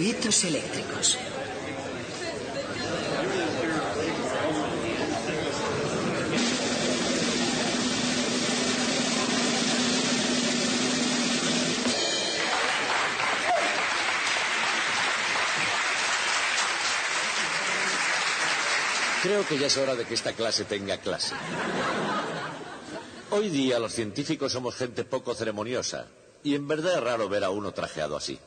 circuitos eléctricos. Creo que ya es hora de que esta clase tenga clase. Hoy día los científicos somos gente poco ceremoniosa, y en verdad es raro ver a uno trajeado así.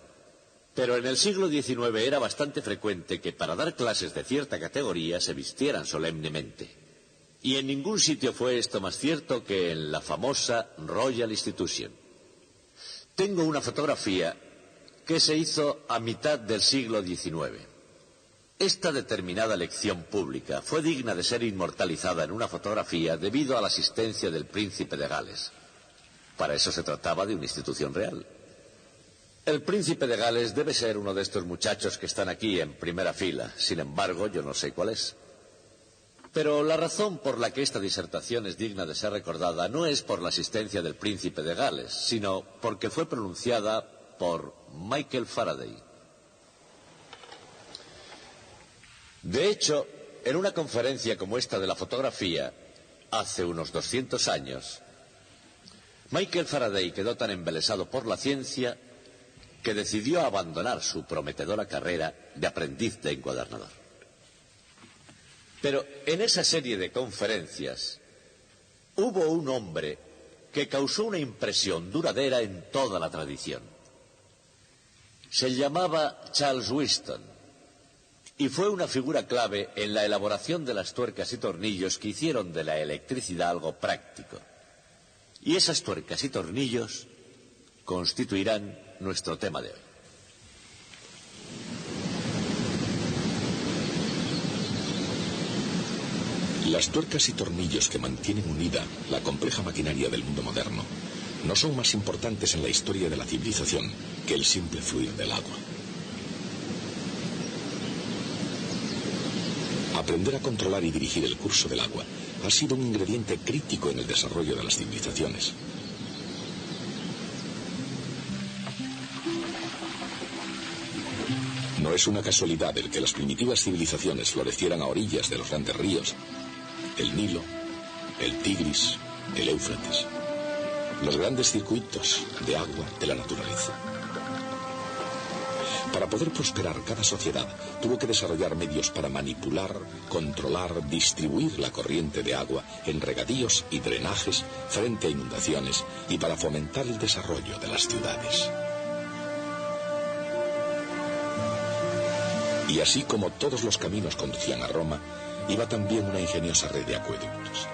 Pero en el siglo XIX era bastante frecuente que para dar clases de cierta categoría se vistieran solemnemente. Y en ningún sitio fue esto más cierto que en la famosa Royal Institution. Tengo una fotografía que se hizo a mitad del siglo XIX. Esta determinada lección pública fue digna de ser inmortalizada en una fotografía debido a la asistencia del príncipe de Gales. Para eso se trataba de una institución real. El príncipe de Gales debe ser uno de estos muchachos que están aquí en primera fila. Sin embargo, yo no sé cuál es. Pero la razón por la que esta disertación es digna de ser recordada no es por la asistencia del príncipe de Gales, sino porque fue pronunciada por Michael Faraday. De hecho, en una conferencia como esta de la fotografía, hace unos 200 años, Michael Faraday quedó tan embelesado por la ciencia que decidió abandonar su prometedora carrera de aprendiz de encuadernador. Pero en esa serie de conferencias hubo un hombre que causó una impresión duradera en toda la tradición. Se llamaba Charles Whiston. Y fue una figura clave en la elaboración de las tuercas y tornillos que hicieron de la electricidad algo práctico. Y esas tuercas y tornillos constituirán nuestro tema de hoy. Las tuercas y tornillos que mantienen unida la compleja maquinaria del mundo moderno no son más importantes en la historia de la civilización que el simple fluir del agua. Aprender a controlar y dirigir el curso del agua ha sido un ingrediente crítico en el desarrollo de las civilizaciones. No es una casualidad el que las primitivas civilizaciones florecieran a orillas de los grandes ríos, el Nilo, el Tigris, el Éufrates, los grandes circuitos de agua de la naturaleza. Para poder prosperar, cada sociedad tuvo que desarrollar medios para manipular, controlar, distribuir la corriente de agua en regadíos y drenajes frente a inundaciones y para fomentar el desarrollo de las ciudades. Y así como todos los caminos conducían a Roma, iba también una ingeniosa red de acueductos.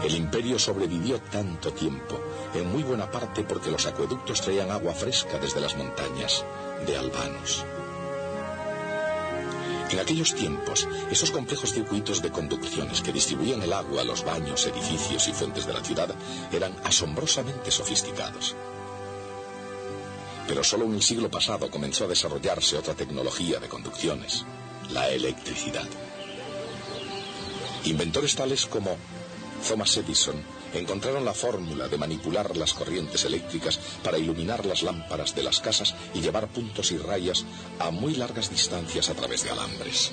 El imperio sobrevivió tanto tiempo, en muy buena parte porque los acueductos traían agua fresca desde las montañas de Albanos. En aquellos tiempos, esos complejos circuitos de conducciones que distribuían el agua a los baños, edificios y fuentes de la ciudad eran asombrosamente sofisticados. Pero solo en el siglo pasado comenzó a desarrollarse otra tecnología de conducciones, la electricidad. Inventores tales como Thomas Edison encontraron la fórmula de manipular las corrientes eléctricas para iluminar las lámparas de las casas y llevar puntos y rayas a muy largas distancias a través de alambres.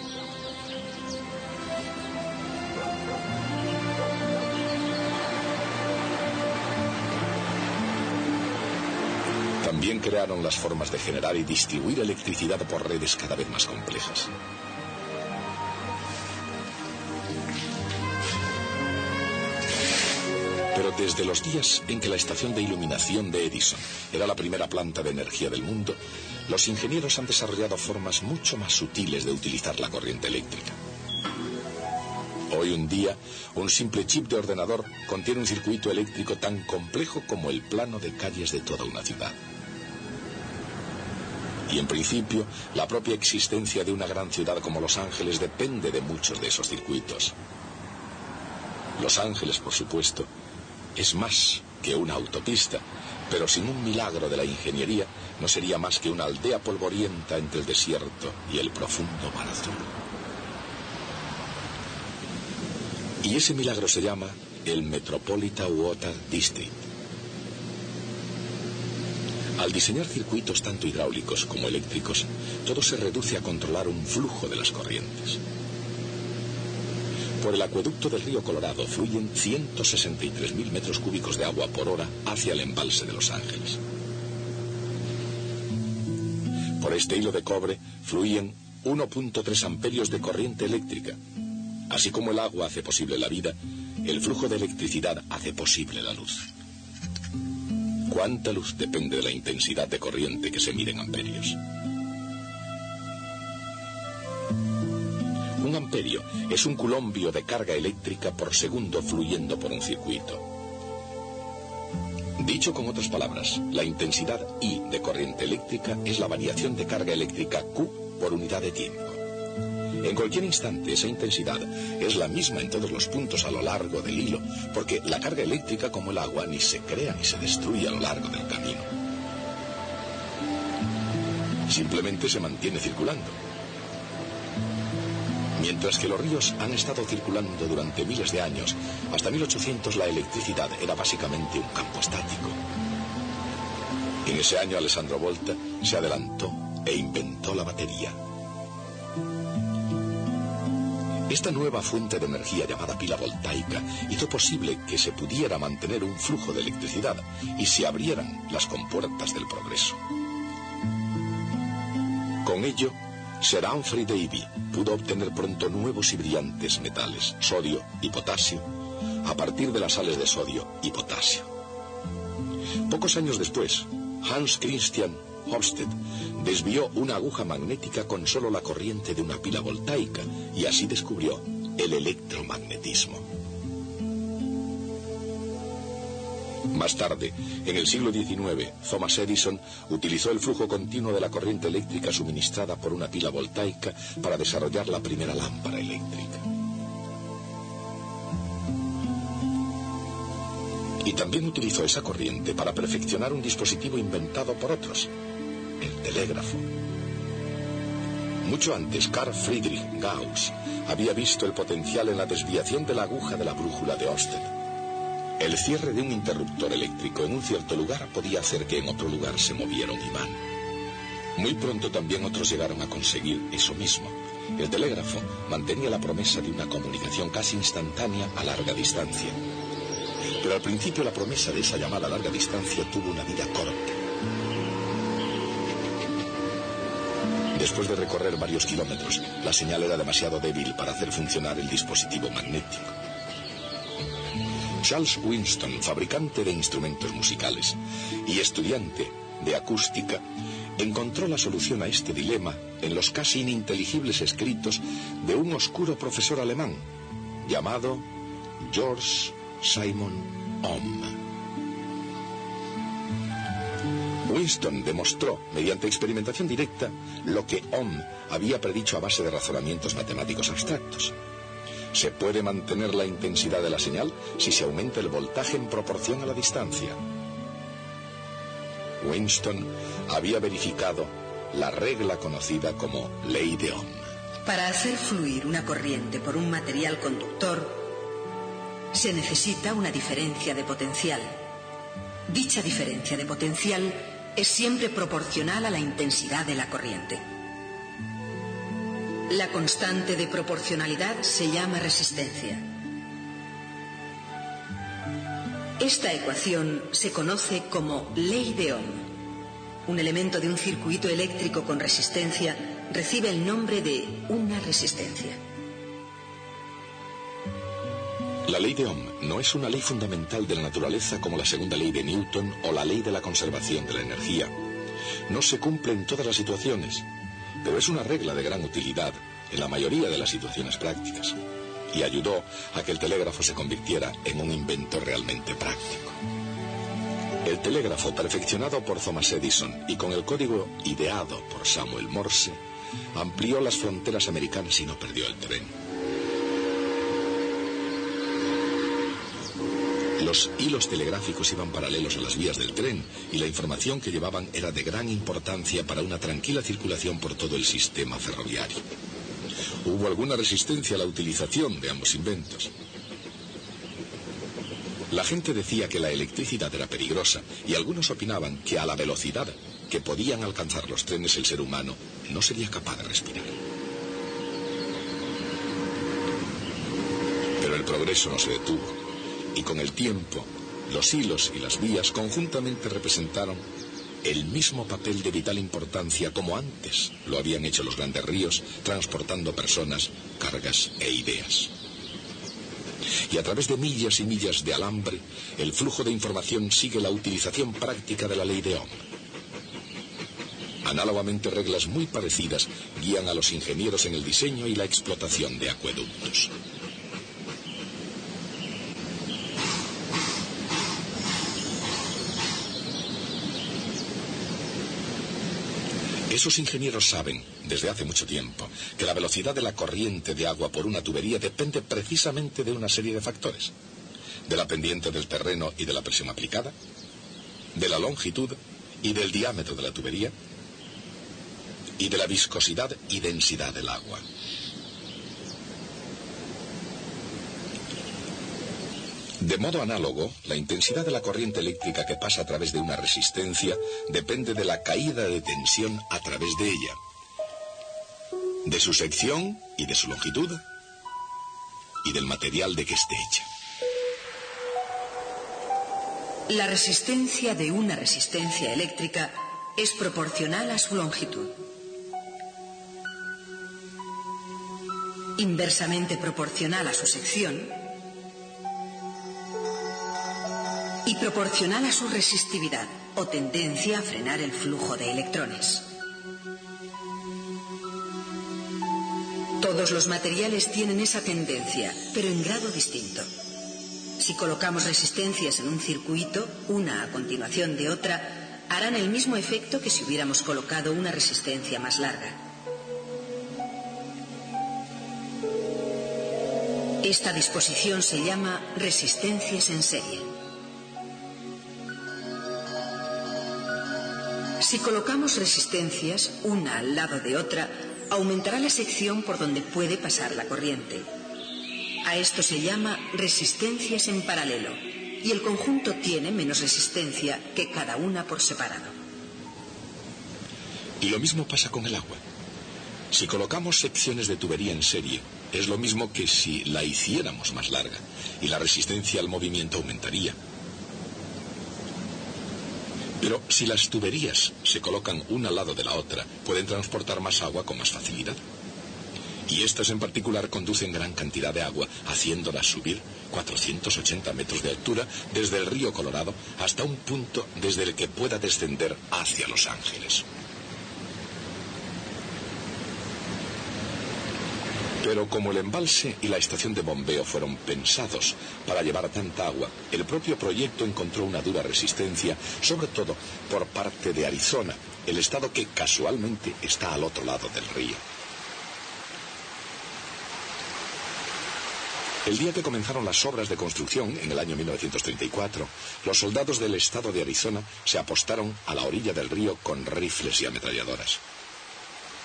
También crearon las formas de generar y distribuir electricidad por redes cada vez más complejas. Pero desde los días en que la estación de iluminación de Edison era la primera planta de energía del mundo, los ingenieros han desarrollado formas mucho más sutiles de utilizar la corriente eléctrica. Hoy en día, un simple chip de ordenador contiene un circuito eléctrico tan complejo como el plano de calles de toda una ciudad. Y en principio, la propia existencia de una gran ciudad como Los Ángeles depende de muchos de esos circuitos. Los Ángeles, por supuesto, es más que una autopista, pero sin un milagro de la ingeniería no sería más que una aldea polvorienta entre el desierto y el profundo mar azul. Y ese milagro se llama el Metropolitan Water District. Al diseñar circuitos tanto hidráulicos como eléctricos, todo se reduce a controlar un flujo de las corrientes. Por el acueducto del río Colorado fluyen 163.000 metros cúbicos de agua por hora hacia el embalse de Los Ángeles. Por este hilo de cobre fluyen 1.3 amperios de corriente eléctrica. Así como el agua hace posible la vida, el flujo de electricidad hace posible la luz. ¿Cuánta luz depende de la intensidad de corriente que se mide en amperios? Un amperio es un culombio de carga eléctrica por segundo fluyendo por un circuito. Dicho con otras palabras, la intensidad I de corriente eléctrica es la variación de carga eléctrica Q por unidad de tiempo. En cualquier instante, esa intensidad es la misma en todos los puntos a lo largo del hilo, porque la carga eléctrica, como el agua, ni se crea ni se destruye a lo largo del camino. Simplemente se mantiene circulando. Mientras que los ríos han estado circulando durante miles de años, hasta 1800 la electricidad era básicamente un campo estático. En ese año Alessandro Volta se adelantó e inventó la batería. Esta nueva fuente de energía llamada pila voltaica hizo posible que se pudiera mantener un flujo de electricidad y se abrieran las compuertas del progreso. Con ello, Sir Humphrey Davy pudo obtener pronto nuevos y brillantes metales, sodio y potasio, a partir de las sales de sodio y potasio. Pocos años después, Hans Christian Ørsted desvió una aguja magnética con solo la corriente de una pila voltaica y así descubrió el electromagnetismo. Más tarde, en el siglo XIX, Thomas Edison utilizó el flujo continuo de la corriente eléctrica suministrada por una pila voltaica para desarrollar la primera lámpara eléctrica. Y también utilizó esa corriente para perfeccionar un dispositivo inventado por otros, el telégrafo. Mucho antes, Carl Friedrich Gauss había visto el potencial en la desviación de la aguja de la brújula de Ørsted. El cierre de un interruptor eléctrico en un cierto lugar podía hacer que en otro lugar se moviera un imán. Muy pronto también otros llegaron a conseguir eso mismo. El telégrafo mantenía la promesa de una comunicación casi instantánea a larga distancia. Pero al principio la promesa de esa llamada a larga distancia tuvo una vida corta. Después de recorrer varios kilómetros, la señal era demasiado débil para hacer funcionar el dispositivo magnético. Charles Winston, fabricante de instrumentos musicales y estudiante de acústica, encontró la solución a este dilema en los casi ininteligibles escritos de un oscuro profesor alemán llamado George Simon Ohm. Winston demostró, mediante experimentación directa, lo que Ohm había predicho a base de razonamientos matemáticos abstractos. Se puede mantener la intensidad de la señal si se aumenta el voltaje en proporción a la distancia. Winston había verificado la regla conocida como ley de Ohm. Para hacer fluir una corriente por un material conductor, se necesita una diferencia de potencial. Dicha diferencia de potencial es siempre proporcional a la intensidad de la corriente. La constante de proporcionalidad se llama resistencia. Esta ecuación se conoce como ley de Ohm. Un elemento de un circuito eléctrico con resistencia recibe el nombre de una resistencia. La ley de Ohm no es una ley fundamental de la naturaleza como la segunda ley de Newton o la ley de la conservación de la energía. No se cumple en todas las situaciones, pero es una regla de gran utilidad en la mayoría de las situaciones prácticas y ayudó a que el telégrafo se convirtiera en un invento realmente práctico. El telégrafo, perfeccionado por Thomas Edison y con el código ideado por Samuel Morse, amplió las fronteras americanas y no perdió el tren. Los hilos telegráficos iban paralelos a las vías del tren y la información que llevaban era de gran importancia para una tranquila circulación por todo el sistema ferroviario. Hubo alguna resistencia a la utilización de ambos inventos. La gente decía que la electricidad era peligrosa y algunos opinaban que a la velocidad que podían alcanzar los trenes el ser humano no sería capaz de respirar. Pero el progreso no se detuvo y con el tiempo los hilos y las vías conjuntamente representaron el mismo papel de vital importancia como antes lo habían hecho los grandes ríos, transportando personas, cargas e ideas. Y a través de millas y millas de alambre, el flujo de información sigue la utilización práctica de la ley de Ohm. Análogamente, reglas muy parecidas guían a los ingenieros en el diseño y la explotación de acueductos. Esos ingenieros saben, desde hace mucho tiempo, que la velocidad de la corriente de agua por una tubería depende precisamente de una serie de factores. De la pendiente del terreno y de la presión aplicada, de la longitud y del diámetro de la tubería, y de la viscosidad y densidad del agua. De modo análogo, la intensidad de la corriente eléctrica que pasa a través de una resistencia depende de la caída de tensión a través de ella, de su sección y de su longitud, y del material de que esté hecha. La resistencia de una resistencia eléctrica es proporcional a su longitud. Inversamente proporcional a su sección y proporcional a su resistividad o tendencia a frenar el flujo de electrones. Todos los materiales tienen esa tendencia, pero en grado distinto. Si colocamos resistencias en un circuito, una a continuación de otra, harán el mismo efecto que si hubiéramos colocado una resistencia más larga. Esta disposición se llama resistencias en serie. Si colocamos resistencias una al lado de otra, aumentará la sección por donde puede pasar la corriente. A esto se llama resistencias en paralelo, y el conjunto tiene menos resistencia que cada una por separado. Y lo mismo pasa con el agua. Si colocamos secciones de tubería en serie, es lo mismo que si la hiciéramos más larga, y la resistencia al movimiento aumentaría. Pero si las tuberías se colocan una al lado de la otra, pueden transportar más agua con más facilidad. Y estas en particular conducen gran cantidad de agua, haciéndolas subir 480 metros de altura desde el río Colorado hasta un punto desde el que pueda descender hacia Los Ángeles. Pero como el embalse y la estación de bombeo fueron pensados para llevar tanta agua, el propio proyecto encontró una dura resistencia, sobre todo por parte de Arizona, el estado que casualmente está al otro lado del río. El día que comenzaron las obras de construcción, en el año 1934, los soldados del estado de Arizona se apostaron a la orilla del río con rifles y ametralladoras.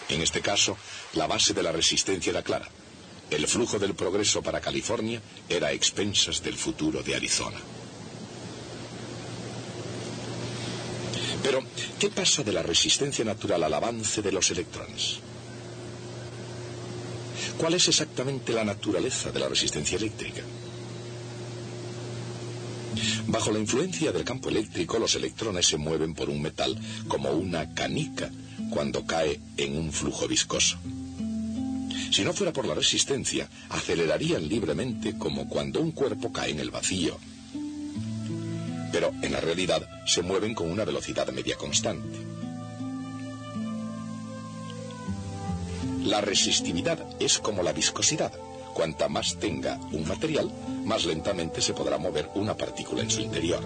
En este caso, la base de la resistencia era clara. El flujo del progreso para California era a expensas del futuro de Arizona. Pero, ¿qué pasa de la resistencia natural al avance de los electrones? ¿Cuál es exactamente la naturaleza de la resistencia eléctrica? Bajo la influencia del campo eléctrico, los electrones se mueven por un metal como una canica cuando cae en un flujo viscoso. Si no fuera por la resistencia, acelerarían libremente como cuando un cuerpo cae en el vacío. Pero en la realidad se mueven con una velocidad media constante. La resistividad es como la viscosidad. Cuanta más tenga un material, más lentamente se podrá mover una partícula en su interior.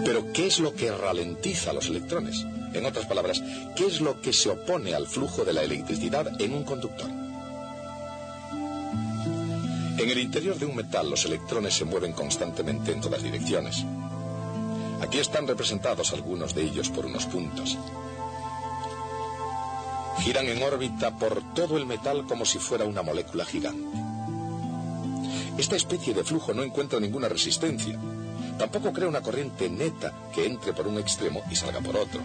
Pero, ¿qué es lo que ralentiza a los electrones? En otras palabras, ¿qué es lo que se opone al flujo de la electricidad en un conductor? En el interior de un metal, los electrones se mueven constantemente en todas direcciones. Aquí están representados algunos de ellos por unos puntos. Giran en órbita por todo el metal como si fuera una molécula gigante. Esta especie de flujo no encuentra ninguna resistencia. Tampoco crea una corriente neta que entre por un extremo y salga por otro.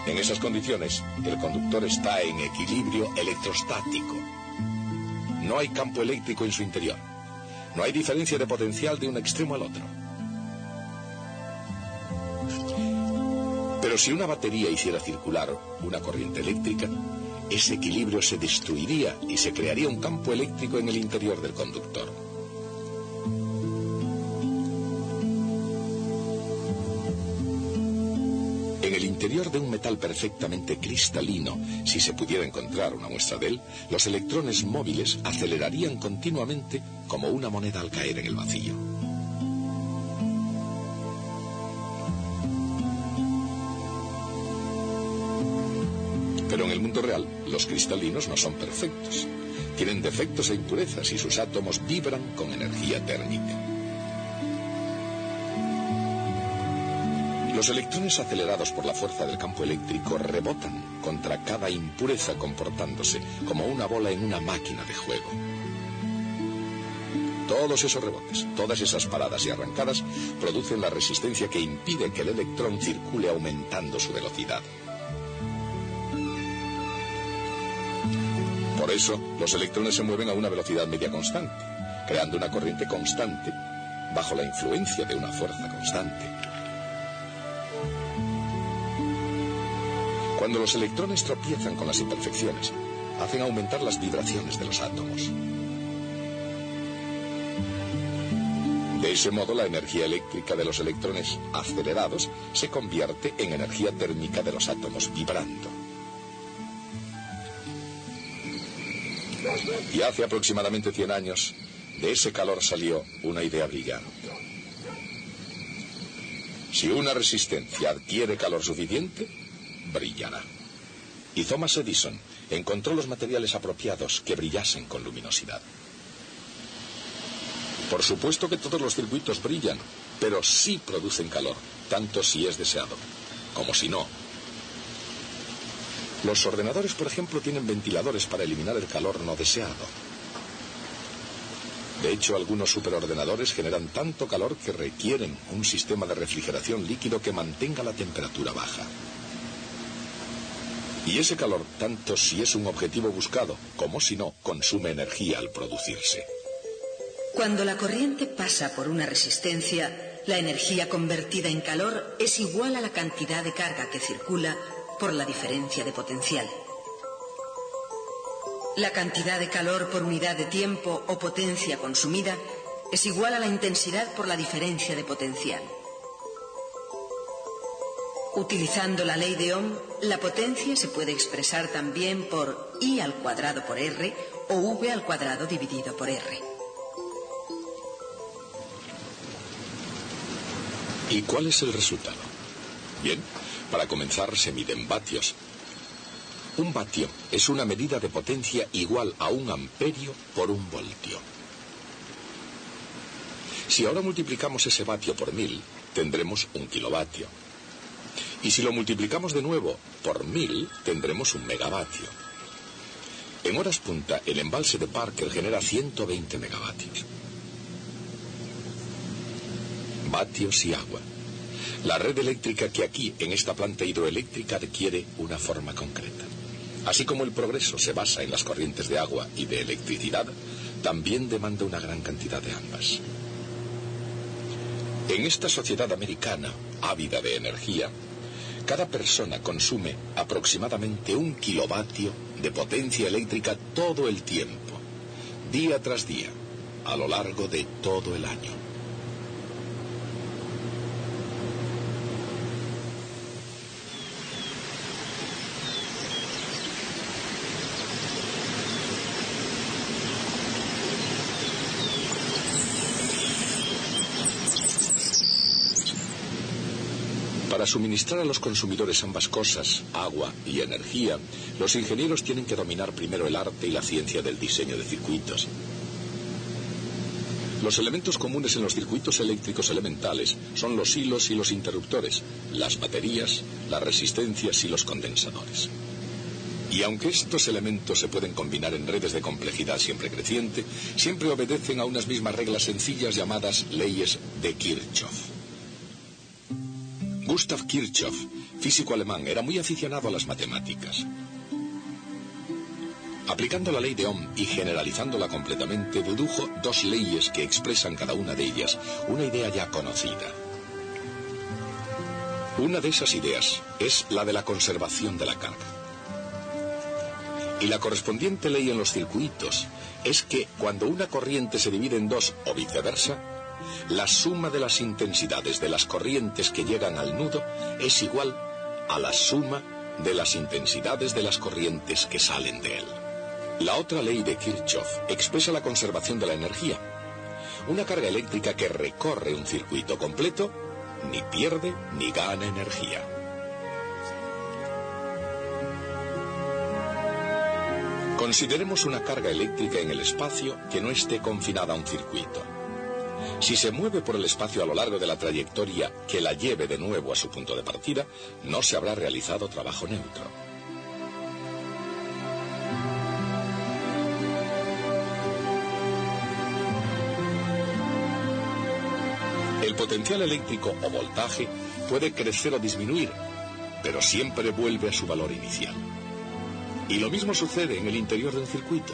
En esas condiciones, el conductor está en equilibrio electrostático. No hay campo eléctrico en su interior. No hay diferencia de potencial de un extremo al otro. Pero si una batería hiciera circular una corriente eléctrica, ese equilibrio se destruiría y se crearía un campo eléctrico en el interior del conductor. En el interior de un metal perfectamente cristalino, si se pudiera encontrar una muestra de él, los electrones móviles acelerarían continuamente como una moneda al caer en el vacío. Pero en el mundo real, los cristalinos no son perfectos. Tienen defectos e impurezas y sus átomos vibran con energía térmica. Los electrones acelerados por la fuerza del campo eléctrico rebotan contra cada impureza comportándose como una bola en una máquina de juego. Todos esos rebotes, todas esas paradas y arrancadas producen la resistencia que impide que el electrón circule aumentando su velocidad. Por eso, los electrones se mueven a una velocidad media constante, creando una corriente constante bajo la influencia de una fuerza constante. Cuando los electrones tropiezan con las imperfecciones, hacen aumentar las vibraciones de los átomos. De ese modo, la energía eléctrica de los electrones acelerados se convierte en energía térmica de los átomos vibrando. Y hace aproximadamente 100 años, de ese calor salió una idea brillante. Si una resistencia adquiere calor suficiente, brillará. Y Thomas Edison encontró los materiales apropiados que brillasen con luminosidad. Por supuesto que todos los circuitos brillan, pero sí producen calor, tanto si es deseado, como si no. Los ordenadores, por ejemplo, tienen ventiladores para eliminar el calor no deseado. De hecho, algunos superordenadores generan tanto calor que requieren un sistema de refrigeración líquido que mantenga la temperatura baja. Y ese calor, tanto si es un objetivo buscado como si no, consume energía al producirse. Cuando la corriente pasa por una resistencia, la energía convertida en calor es igual a la cantidad de carga que circula por la diferencia de potencial. La cantidad de calor por unidad de tiempo o potencia consumida es igual a la intensidad por la diferencia de potencial. Utilizando la ley de Ohm, la potencia se puede expresar también por I al cuadrado por R o V al cuadrado dividido por R. ¿Y cuál es el resultado? Bien, para comenzar se miden vatios. Un vatio es una medida de potencia igual a 1 amperio por 1 voltio. Si ahora multiplicamos ese vatio por 1000, tendremos 1 kilovatio. Y si lo multiplicamos de nuevo por 1000, tendremos 1 megavatio. En horas punta, el embalse de Parker genera 120 megavatios. Vatios y agua. La red eléctrica que aquí, en esta planta hidroeléctrica, adquiere una forma concreta. Así como el progreso se basa en las corrientes de agua y de electricidad, también demanda una gran cantidad de ambas. En esta sociedad americana, ávida de energía, cada persona consume aproximadamente 1 kilovatio de potencia eléctrica todo el tiempo, día tras día, a lo largo de todo el año. Para suministrar a los consumidores ambas cosas, agua y energía, los ingenieros tienen que dominar primero el arte y la ciencia del diseño de circuitos. Los elementos comunes en los circuitos eléctricos elementales son los hilos y los interruptores, las baterías, las resistencias y los condensadores. Y aunque estos elementos se pueden combinar en redes de complejidad siempre creciente, siempre obedecen a unas mismas reglas sencillas llamadas leyes de Kirchhoff. Gustav Kirchhoff, físico alemán, era muy aficionado a las matemáticas. Aplicando la ley de Ohm y generalizándola completamente, dedujo dos leyes que expresan cada una de ellas una idea ya conocida. Una de esas ideas es la de la conservación de la carga. Y la correspondiente ley en los circuitos es que cuando una corriente se divide en dos o viceversa, la suma de las intensidades de las corrientes que llegan al nudo es igual a la suma de las intensidades de las corrientes que salen de él. La otra ley de Kirchhoff expresa la conservación de la energía. Una carga eléctrica que recorre un circuito completo ni pierde ni gana energía. Consideremos una carga eléctrica en el espacio que no esté confinada a un circuito. Si se mueve por el espacio a lo largo de la trayectoria que la lleve de nuevo a su punto de partida, no se habrá realizado trabajo neutro. El potencial eléctrico o voltaje puede crecer o disminuir, pero siempre vuelve a su valor inicial. Y lo mismo sucede en el interior de un circuito.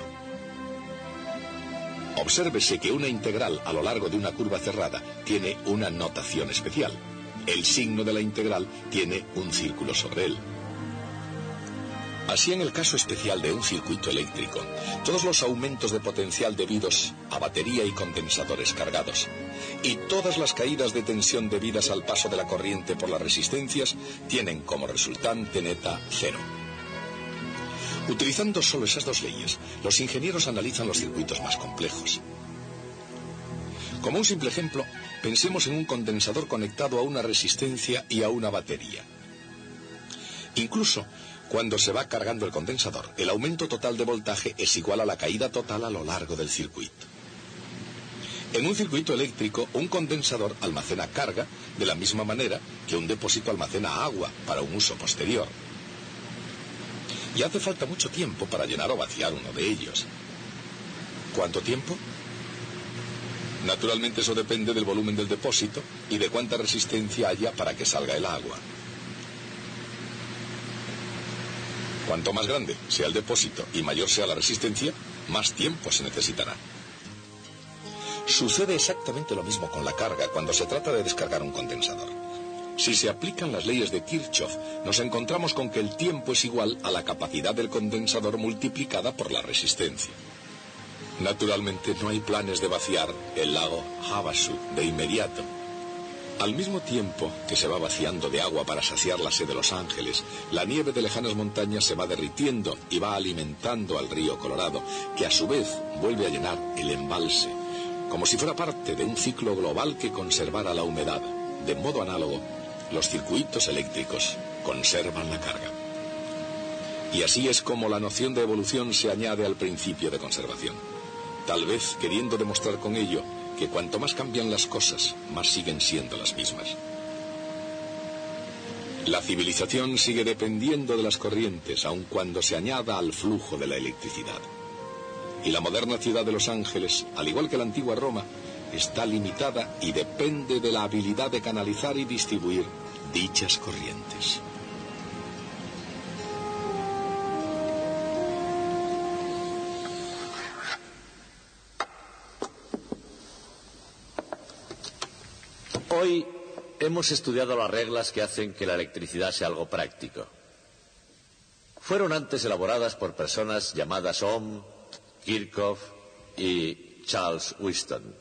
Obsérvese que una integral a lo largo de una curva cerrada tiene una notación especial. El signo de la integral tiene un círculo sobre él. Así, en el caso especial de un circuito eléctrico, todos los aumentos de potencial debidos a batería y condensadores cargados, y todas las caídas de tensión debidas al paso de la corriente por las resistencias, tienen como resultante neta cero. Utilizando solo esas dos leyes, los ingenieros analizan los circuitos más complejos. Como un simple ejemplo, pensemos en un condensador conectado a una resistencia y a una batería. Incluso cuando se va cargando el condensador, el aumento total de voltaje es igual a la caída total a lo largo del circuito. En un circuito eléctrico, un condensador almacena carga de la misma manera que un depósito almacena agua para un uso posterior. Y hace falta mucho tiempo para llenar o vaciar uno de ellos. ¿Cuánto tiempo? Naturalmente eso depende del volumen del depósito y de cuánta resistencia haya para que salga el agua. Cuanto más grande sea el depósito y mayor sea la resistencia, más tiempo se necesitará. Sucede exactamente lo mismo con la carga cuando se trata de descargar un condensador. Si se aplican las leyes de Kirchhoff, nos encontramos con que el tiempo es igual a la capacidad del condensador multiplicada por la resistencia. Naturalmente no hay planes de vaciar el lago Havasu de inmediato. Al mismo tiempo que se va vaciando de agua para saciar la sed de Los Ángeles, la nieve de lejanas montañas se va derritiendo y va alimentando al río Colorado, que a su vez vuelve a llenar el embalse, como si fuera parte de un ciclo global que conservara la humedad. De modo análogo, los circuitos eléctricos conservan la carga. Y así es como la noción de evolución se añade al principio de conservación, tal vez queriendo demostrar con ello que cuanto más cambian las cosas, más siguen siendo las mismas. La civilización sigue dependiendo de las corrientes, aun cuando se añada al flujo de la electricidad. Y la moderna ciudad de Los Ángeles, al igual que la antigua Roma, está limitada y depende de la habilidad de canalizar y distribuir dichas corrientes. Hoy hemos estudiado las reglas que hacen que la electricidad sea algo práctico. Fueron antes elaboradas por personas llamadas Ohm, Kirchhoff y Charles Whiston.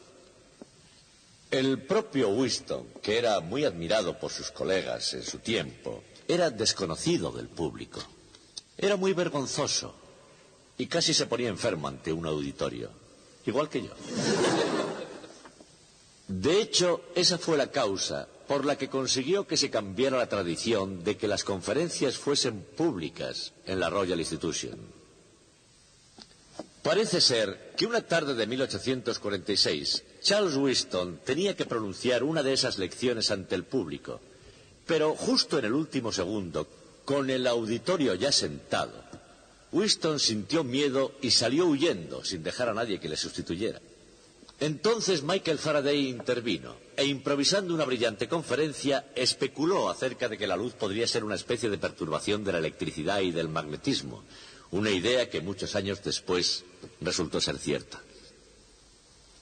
El propio Whiston, que era muy admirado por sus colegas en su tiempo, era desconocido del público. Era muy vergonzoso y casi se ponía enfermo ante un auditorio, igual que yo. De hecho, esa fue la causa por la que consiguió que se cambiara la tradición de que las conferencias fuesen públicas en la Royal Institution. Parece ser que una tarde de 1846, Charles Winston tenía que pronunciar una de esas lecciones ante el público, pero justo en el último segundo, con el auditorio ya sentado, Winston sintió miedo y salió huyendo, sin dejar a nadie que le sustituyera. Entonces Michael Faraday intervino e, improvisando una brillante conferencia, especuló acerca de que la luz podría ser una especie de perturbación de la electricidad y del magnetismo, una idea que muchos años después resultó ser cierta.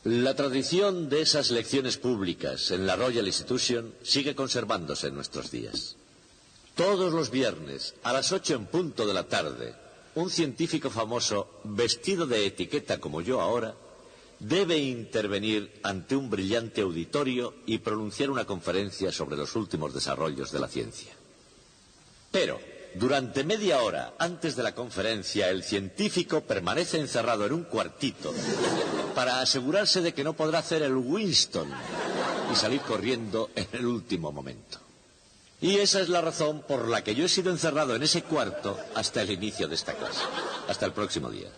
La tradición de esas lecciones públicas en la Royal Institution sigue conservándose en nuestros días. Todos los viernes, a las 8 en punto de la tarde, un científico famoso, vestido de etiqueta como yo ahora, debe intervenir ante un brillante auditorio y pronunciar una conferencia sobre los últimos desarrollos de la ciencia. Pero, durante media hora antes de la conferencia, el científico permanece encerrado en un cuartito para asegurarse de que no podrá hacer el Winston y salir corriendo en el último momento. Y esa es la razón por la que yo he sido encerrado en ese cuarto hasta el inicio de esta clase. Hasta el próximo día.